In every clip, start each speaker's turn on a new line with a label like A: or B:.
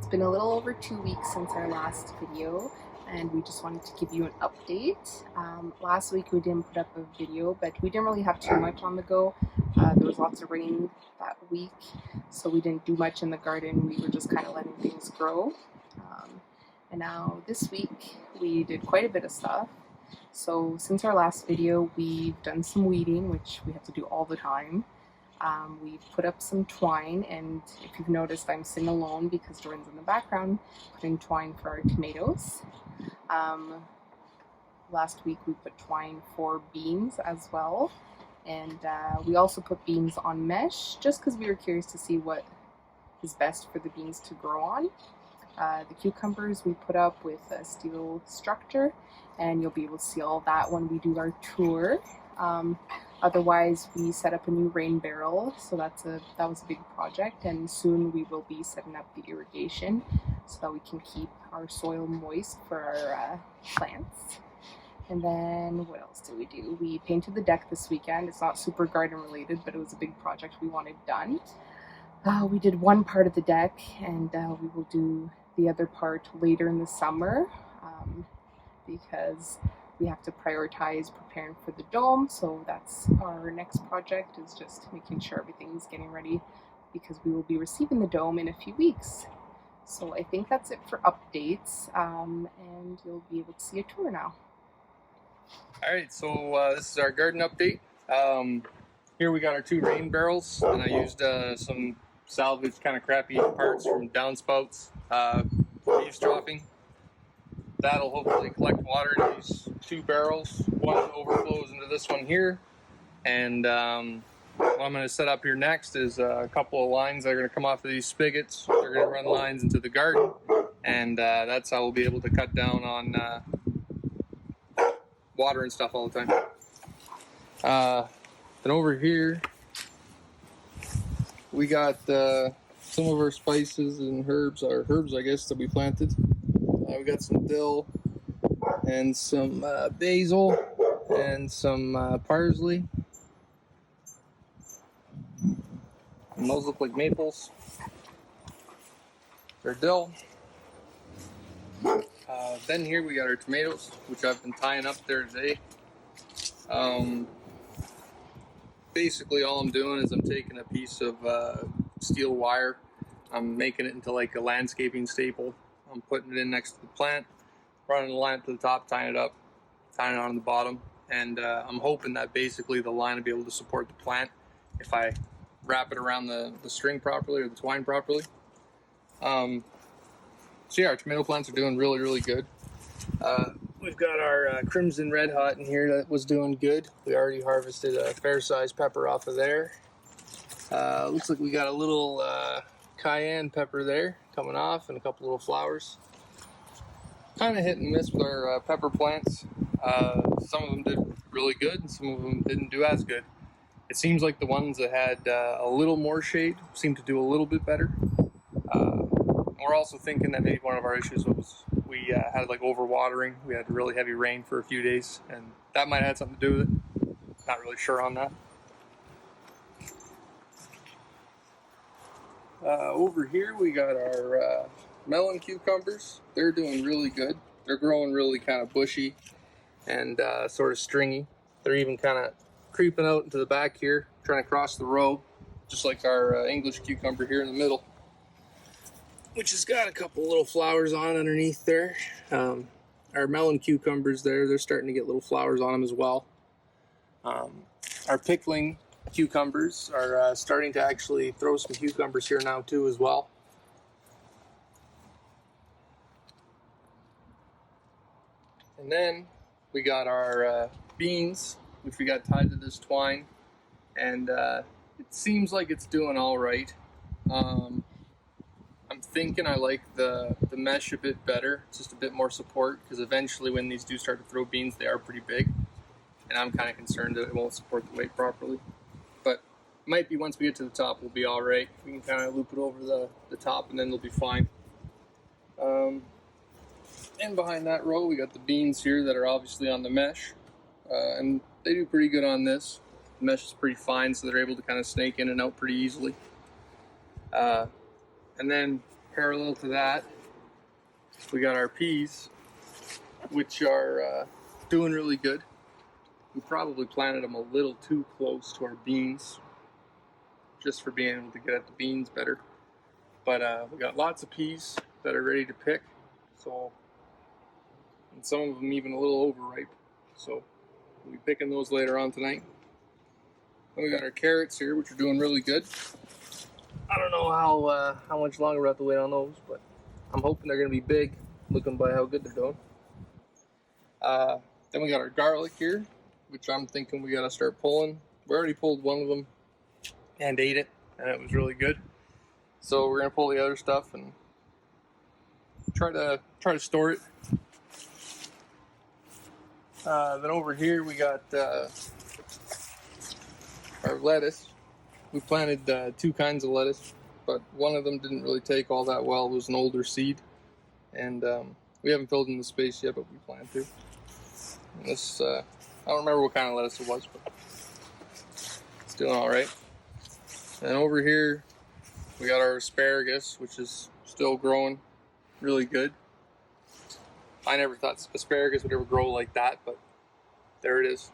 A: It's been a little over 2 weeks since our last video, and we just wanted to give you an update. Last week we didn't put up a video, but we didn't really have too much on the go. There was lots of rain that week, so we didn't do much in the garden. We were just kind of letting things grow. And now this week we did quite a bit of stuff. So since our last video, we've done some weeding, which we have to do all the time. We've put up some twine, and if you've noticed, I'm sitting alone because Jordan's in the background putting twine for our tomatoes. Last week we put twine for beans as well, and we also put beans on mesh just because we were curious to see what is best for the beans to grow on. The cucumbers we put up with a steel structure, and you'll be able to see all that when we do our tour. Otherwise, we set up a new rain barrel, so that was a big project, and soon we will be setting up the irrigation so that we can keep our soil moist for our plants. And then what else did we do? We painted the deck this weekend. It's not super garden related, but it was a big project we wanted done. We did one part of the deck, and we will do the other part later in the summer because we have to prioritize preparing for the dome. So that's our next project, is just making sure everything's getting ready because we will be receiving the dome in a few weeks. So I think that's it for updates, and you'll be able to see a tour now.
B: Alright, so this is our garden update. Here we got our two rain barrels, and I used some salvaged kind of crappy parts from downspouts for eavesdropping. That'll hopefully collect water in these two barrels. One overflows into this one here, and what I'm going to set up here next is a couple of lines that are going to come off of these spigots. They're going to run lines into the garden, and that's how we'll be able to cut down on water and stuff all the time. Then over here we got some of our spices and herbs, I guess, that we planted. We got some dill and some basil and some parsley. And those look like maples. They're dill. Then here we got our tomatoes, which I've been tying up there today. Basically all I'm doing is I'm taking a piece of steel wire. I'm making it into like a landscaping staple. I'm putting it in next to the plant, running the line up to the top, tying it up, tying it on the bottom, and I'm hoping that basically the line will be able to support the plant if I wrap it around the string properly or the twine properly. So yeah, our tomato plants are doing really, really good. We've got our Crimson Red Hot in here that was doing good. We already harvested a fair-sized pepper off of there. Looks like we got a little cayenne pepper there coming off, and a couple little flowers. Kind of hit and miss with our pepper plants. Some of them did really good, and some of them didn't do as good. It seems like the ones that had a little more shade seemed to do a little bit better. We're also thinking that maybe one of our issues was we had like overwatering. We had really heavy rain for a few days, and that might have had something to do with it. Not really sure on that. Over here we got our melon cucumbers. They're doing really good. They're growing really kind of bushy and sort of stringy. They're even kind of creeping out into the back here, trying to cross the row, just like our English cucumber here in the middle, which has got a couple little flowers on underneath there. Our melon cucumbers there, they're starting to get little flowers on them as well. Our pickling cucumbers are starting to actually throw some cucumbers here now too as well. And then we got our beans, which we got tied to this twine, and it seems like it's doing all right. I'm thinking I like the mesh a bit better, just a bit more support, because eventually when these do start to throw beans, they are pretty big, and I'm kind of concerned that it won't support the weight properly. But might be once we get to the top, we'll be all right. We can kind of loop it over the top, and then they'll be fine. And behind that row, we got the beans here that are obviously on the mesh, and they do pretty good on this. The mesh is pretty fine, so they're able to kind of snake in and out pretty easily. And then Parallel to that, we got our peas, which are doing really good. We probably planted them a little too close to our beans, just for being able to get at the beans better. But we got lots of peas that are ready to pick, so, and some of them even a little overripe. So we'll be picking those later on tonight. Then we got our carrots here, which are doing really good. I don't know how much longer we have to wait on those, but I'm hoping they're gonna be big, looking by how good they're doing. Then we got our garlic here, which I'm thinking we gotta start pulling. We already pulled one of them and ate it, and it was really good. So we're gonna pull the other stuff and try to store it. Then over here we got our lettuce. We planted 2 kinds of lettuce, but one of them didn't really take all that well. It was an older seed, and we haven't filled in the space yet, but we plan to. And this, I don't remember what kind of lettuce it was, but it's doing all right. And over here, we got our asparagus, which is still growing really good. I never thought asparagus would ever grow like that, but there it is.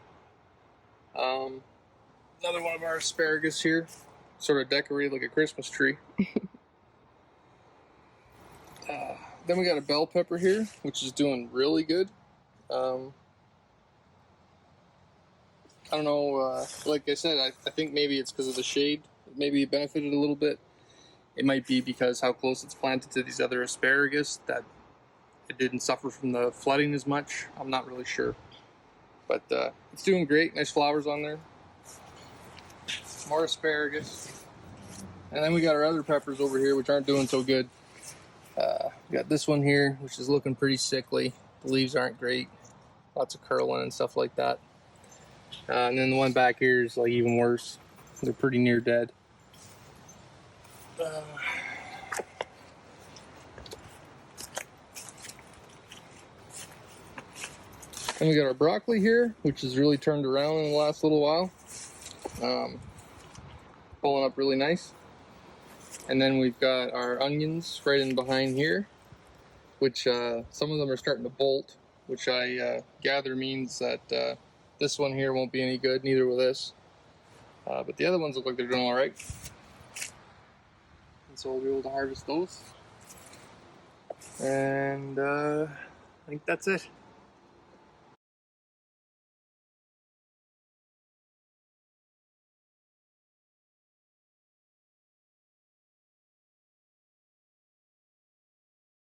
B: Another one of our asparagus here, sort of decorated like a Christmas tree. Then we got a bell pepper here, which is doing really good. I don't know, like I said, I think maybe it's because of the shade. Maybe it benefited a little bit. It might be because how close it's planted to these other asparagus that it didn't suffer from the flooding as much. I'm not really sure. But it's doing great. Nice flowers on there. More asparagus. And then we got our other peppers over here, which aren't doing so good. We got this one here, which is looking pretty sickly. The leaves aren't great. Lots of curling and stuff like that. And then the one back here is like even worse. They're pretty near dead. And we got our broccoli here, which has really turned around in the last little while. Pulling up really nice. And then we've got our onions right in behind here, which some of them are starting to bolt, which I gather means that this one here won't be any good, neither will this. But the other ones look like they're doing all right. And so we'll be able to harvest those. And I think that's it.